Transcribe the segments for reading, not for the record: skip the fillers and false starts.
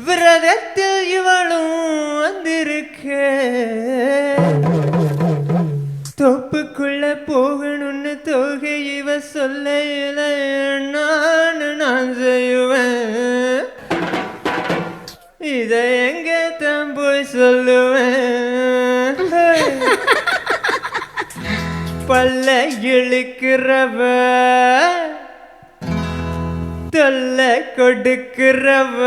விரதத்தில் இவளும் வந்திருக்க தொப்புக்குள்ள போகணும்னு தொகை இவ சொல்ல நான் செய்வேன் இத எங்க தான் போய் சொல்லுவேன் பல்ல இழுக்கிறவ தொல்லை கொடுக்கிறவ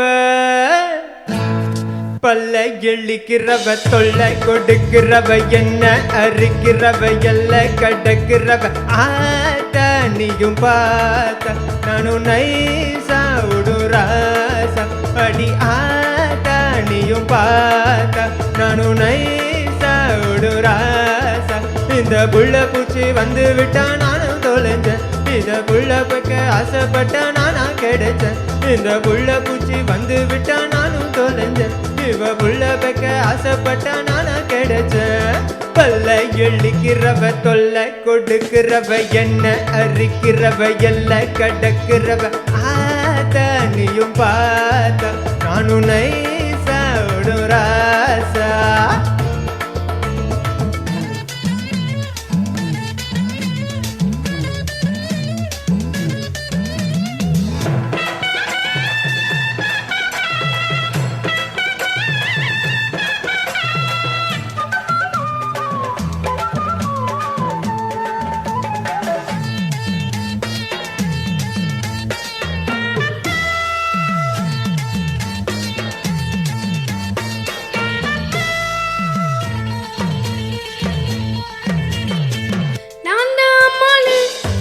பல்ல இழுக்கிறவ தொல்லை கொடுக்கிறவ என்ன அறுக்கிறவ எல்ல கடக்கிறவ ஆத்தா நீயும் பார்த்த நானும் நைசா உடுராசா அடி ஆத்தா நீயும் பார்த்த நானும் நைசா உடுராசா இந்த புள்ள பூச்சி வந்து விட்டா நானும் தொலைஞ்சேன் இத புள்ள பக்க ஆசைப்பட்ட நானா கிடைச்சேன் இந்த புள்ள பூச்சி வந்து விட்டா நானும் தொலைஞ்சேன் இவ புள்ள பக்க ஆசைப்பட்ட நானா கிடைச்சேன் பல்ல இழுக்கிறவ தொல்லை கொடுக்கிறவ என்ன அறுக்கிறவ எல்ல கடக்கிறவ ஆத்தா நீயும் பார்த்த நானும் நைசா உடுராசா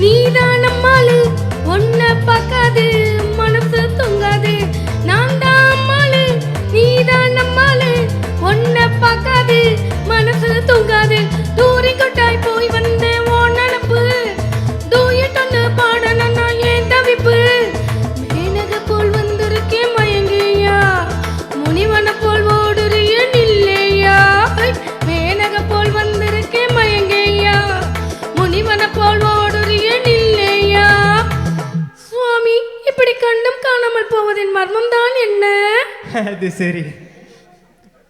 நீதான் நம்மாளு ஒன்ன பார்க்காது மனசு தூங்காது நான் தான் அம்மாளு நீதான் நம்மாளு ஒன்ன பார்க்காது மனசு தூங்காது தூரி கொட்டாய் போய் வந்த ஓ நினப்பு தூயிட்டு பாடணும் நான் ஏன் தவிப்பு மேனக போல் வந்திருக்கேன் மயங்கியா முனிவன போல் ஓடுறிய நில்லையா மேனக போல் வந்திருக்கேன் மயங்கியா முனிவன போல் கண்டம் காணாமல் போவதின் மர்மம் தான் என்ன அது சரி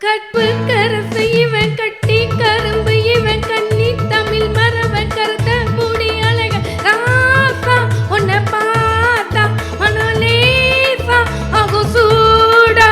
கற்பு கரசை இவன் கட்டி கரும்பு இவன் கண்ணி தமிழ் மரப கருத்த மூடி அழக ராசா உன்னை பார்த்தா மனலேசா ஆகும் சூடா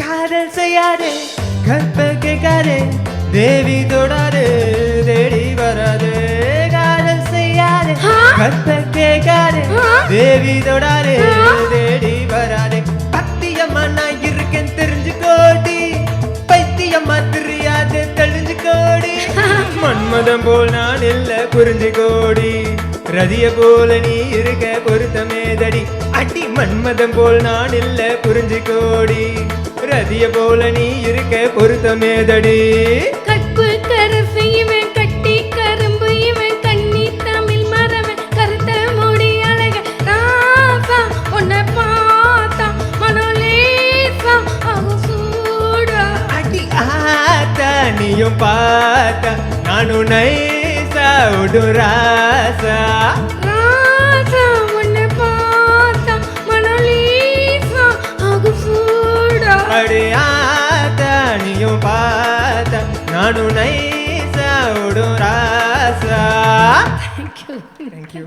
காதல் செய்யாதே கற்பகைக்காரே தேவி தொடாதே தேடி வராதே காதல் செய்யாதே கற்பகைக்காரே தேவி தொடாதே தேடி வராதே பத்தியம்மா நான் இருக்கேன் தெரிஞ்சு கோடி பைத்தியம்மா தெரியாது தெளிஞ்சு கோடி மன்மதம் போல் நான் இல்ல புரிஞ்சு கோடி ரதிய போல நீ இருக்க பொருத்தமேதடி அடி மன்மதம் போல் நான் இல்ல புரிஞ்சு கோடி ரதிய போல நீ இருக்க பொருத்தமேதடி கற்பு கரசை இவன் கட்டி கரும்பு இவன் கண்ணி தமிழ் மரவன் கருத்த மூடி அழக ராசா உன்னை பார்த்தா மனலேசா ஆகும் சூடா அடி ஆத்தா நீயும் பார்த்த நானும் நைசா உடுராசா ராசா உன்னை பார்த்தா மனலேசா ஆகும் சூடா அடி ஆத்தா நீயும் பார்த்த நானும் நைசா உடுராசா. Thank you. Thank you.